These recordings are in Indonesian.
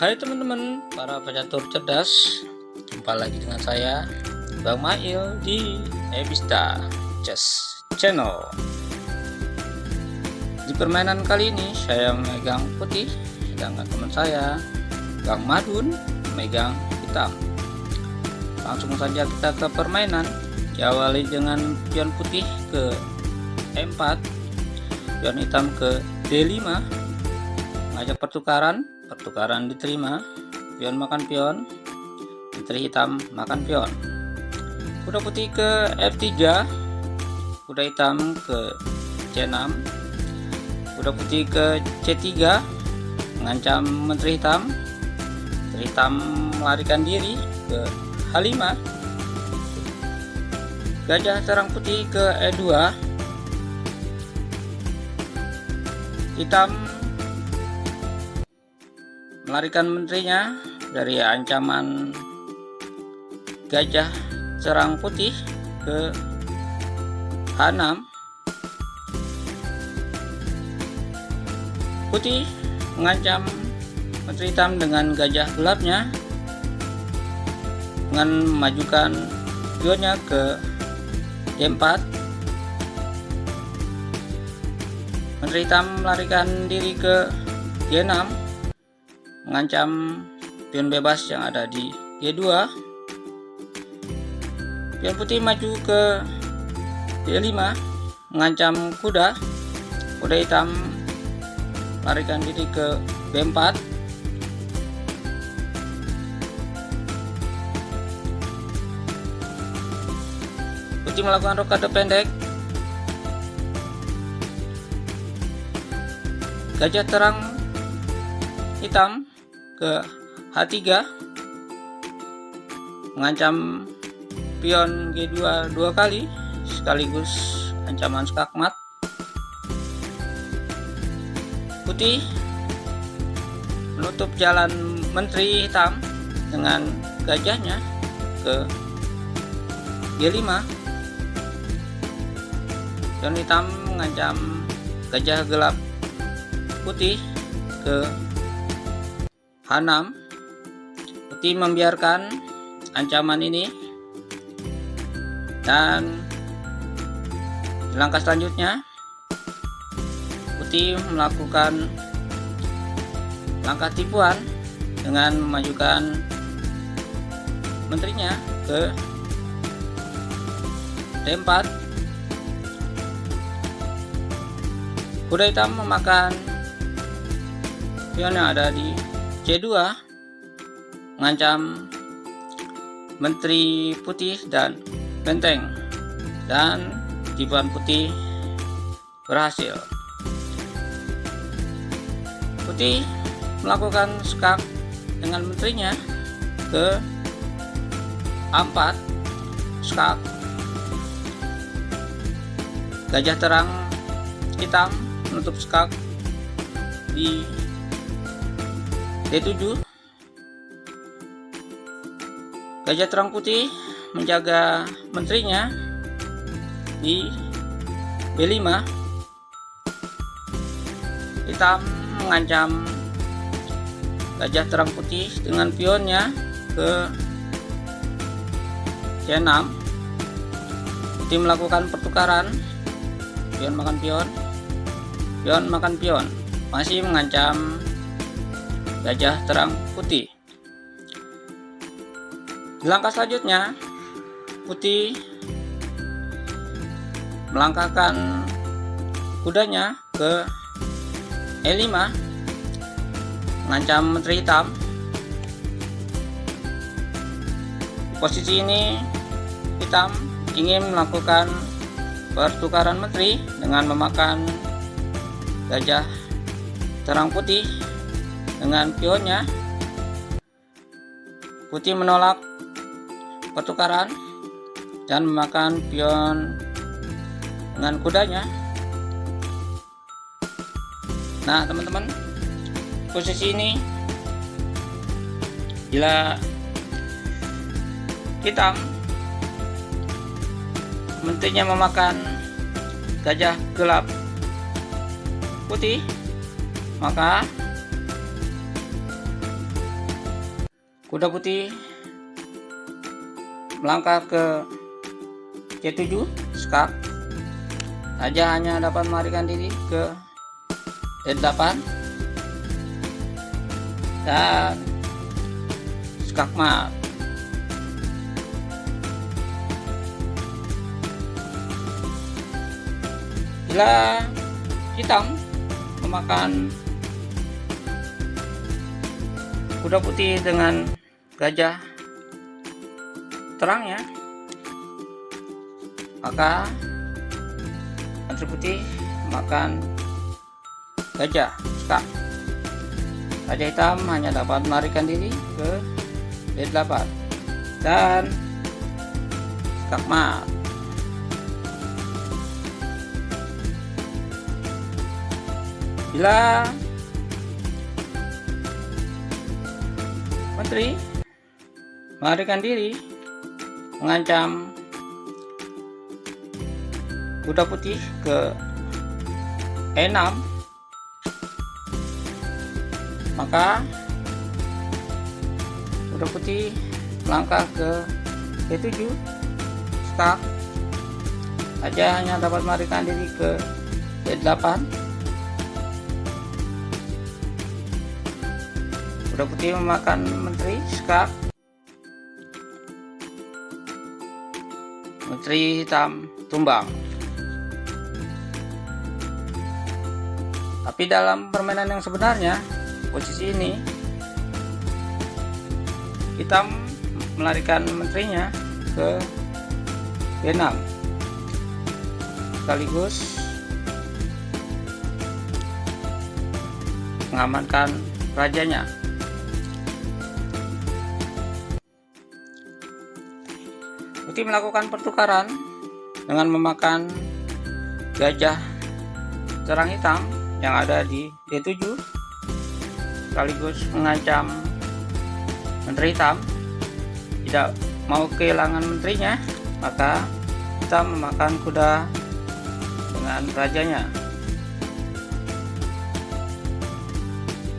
Hai teman-teman, para pecatur cerdas. Jumpa lagi dengan saya, Bang Mail di Ebista Chess Channel. Di permainan kali ini saya memegang putih, sedangkan teman saya, Bang Madun, memegang hitam. Langsung saja kita ke permainan. Diawali dengan pion putih ke E4, pion hitam ke D5, mengajak pertukaran diterima, pion makan pion, menteri hitam makan pion. Kuda putih ke F3, kuda hitam ke C6, kuda putih ke C3, mengancam menteri hitam melarikan diri ke H5, gajah serang putih ke E2, hitam melarikan menterinya dari ancaman gajah serang putih ke H6. Putih mengancam menteri hitam dengan gajah gelapnya dengan memajukan pionnya ke D4. Menteri hitam melarikan diri ke G6, mengancam pion bebas yang ada di G2. Pion putih maju ke D5, mengancam kuda hitam melarikan diri ke B4. Putih melakukan rokade pendek, gajah terang hitam ke H3, mengancam pion G2 dua kali sekaligus ancaman skakmat. Putih menutup jalan menteri hitam dengan gajahnya ke G5. Pion hitam mengancam gajah gelap putih ke H6. Putih membiarkan ancaman ini, dan di langkah selanjutnya putih melakukan langkah tipuan dengan memajukan menterinya ke D4. Kuda hitam memakan pion yang ada di C2, mengancam menteri putih dan benteng, dan tipuan putih berhasil. Putih melakukan skak dengan menterinya ke A4, skak. Gajah terang hitam menutup skak di D7. Gajah terang putih menjaga menterinya di B5. Hitam mengancam gajah terang putih dengan pionnya ke C6. Putih melakukan pertukaran, pion makan pion, pion makan pion, masih mengancam gajah terang putih. Di langkah selanjutnya putih melangkahkan kudanya ke E5, mengancam menteri hitam. Di posisi ini hitam ingin melakukan pertukaran menteri dengan memakan gajah terang putih dengan pionnya. Putih menolak pertukaran dan memakan pion dengan kudanya. Nah teman-teman, posisi ini bila hitam menterinya memakan gajah gelap putih, maka Kuda putih melangkah ke C7 skak. Raja hanya dapat melarikan diri ke D8 dan skak mat. Bila hitam memakan kuda putih dengan gajah terangnya, maka menteri putih makan gajah skak. Raja hitam hanya dapat melarikan diri ke D8 dan skak mat. Bila menteri melarikan diri mengancam kuda putih ke E6, maka kuda putih melangkah ke E7 skak. Raja hanya dapat melarikan diri ke D8. Kuda putih memakan menteri skak. Menteri hitam tumbang. Tapi dalam permainan yang sebenarnya, posisi ini hitam melarikan menterinya ke B6 sekaligus mengamankan rajanya. Putih melakukan pertukaran dengan memakan gajah terang hitam yang ada di D7 sekaligus mengancam menteri hitam tidak mau kehilangan menterinya, maka hitam memakan kuda dengan rajanya.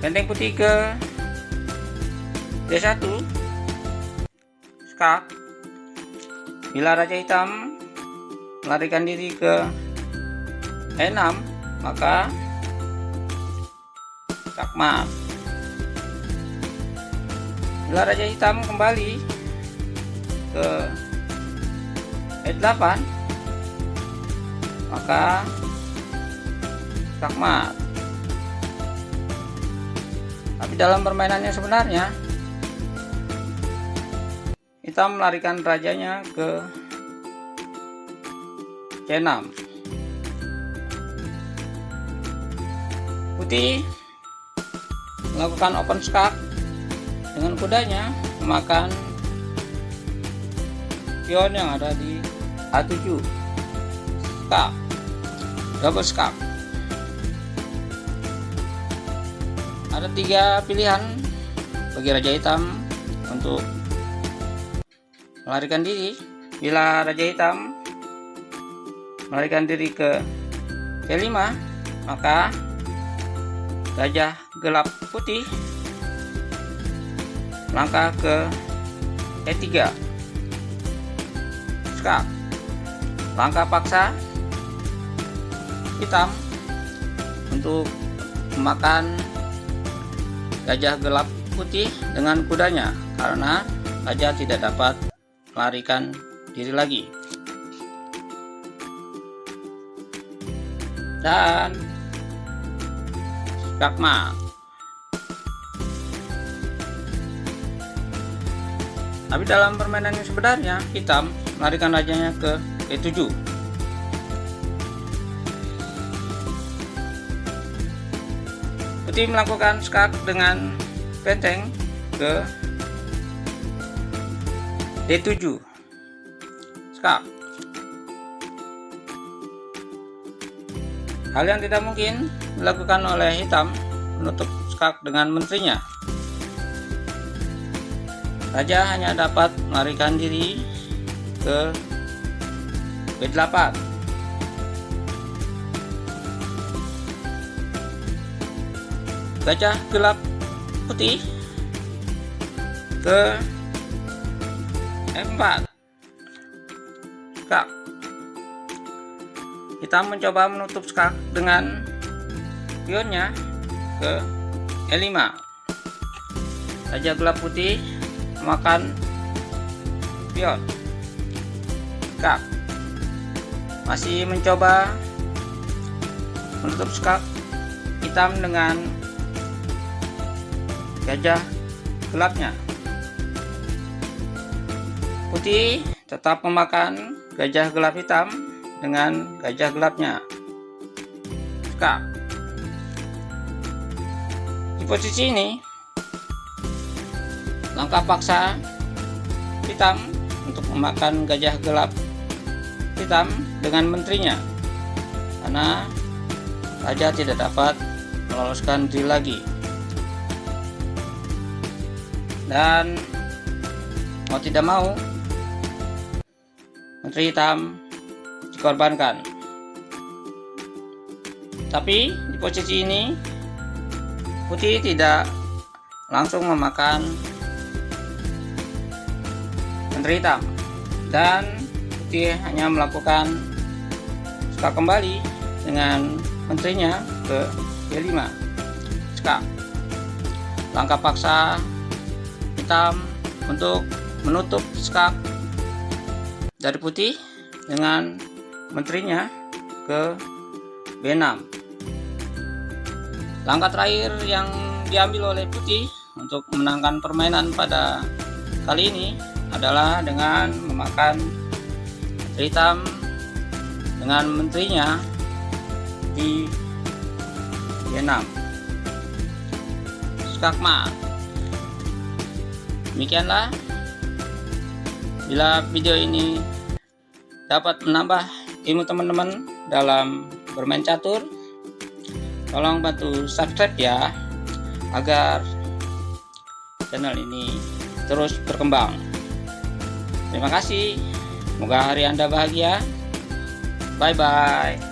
Benteng putih ke D1 skak. Bila raja hitam melarikan diri ke E6, maka skak mat. Bila raja hitam kembali ke E8, maka skak mat. Tapi dalam permainannya sebenarnya, hitam melarikan rajanya ke C6. Putih melakukan open skak dengan kudanya memakan pion yang ada di A7 skak, double skak. Ada 3 pilihan bagi raja hitam untuk melarikan diri. Bila raja hitam melarikan diri ke C5, maka gajah gelap putih melangkah ke E3 skak. Langkah paksa hitam untuk memakan gajah gelap putih dengan kudanya karena gajah tidak dapat melarikan diri lagi. Dan skak mat. Tapi dalam permainan yang sebenarnya, hitam melarikan rajanya ke E7. Putih melakukan skak dengan benteng ke D7 skak. Hal yang tidak mungkin dilakukan oleh hitam menutup skak dengan menterinya. Raja hanya dapat melarikan diri ke B8. Gajah gelap putih ke E4. Skak. Kita mencoba menutup skak dengan pionnya ke E5. Gajah gelap putih memakan pion. Skak. Masih mencoba menutup skak hitam dengan gajah gelapnya. Putih tetap memakan gajah gelap hitam dengan gajah gelapnya. Skak. Di posisi ini langkah paksa hitam untuk memakan gajah gelap hitam dengan menterinya, karena raja tidak dapat meloloskan diri lagi. Dan mau tidak mau menteri hitam dikorbankan. Tapi di posisi ini putih tidak langsung memakan menteri hitam, dan putih hanya melakukan skak kembali dengan menterinya ke E5. Skak. Langkah paksa hitam untuk menutup skak dari putih dengan menterinya ke B6. Langkah terakhir yang diambil oleh putih untuk memenangkan permainan pada kali ini adalah dengan memakan menteri hitam dengan menterinya di B6. Skakmat. Demikianlah, bila video ini dapat menambah ilmu teman-teman dalam bermain catur, tolong bantu subscribe ya, agar channel ini terus berkembang. Terima kasih, semoga hari Anda bahagia. Bye bye.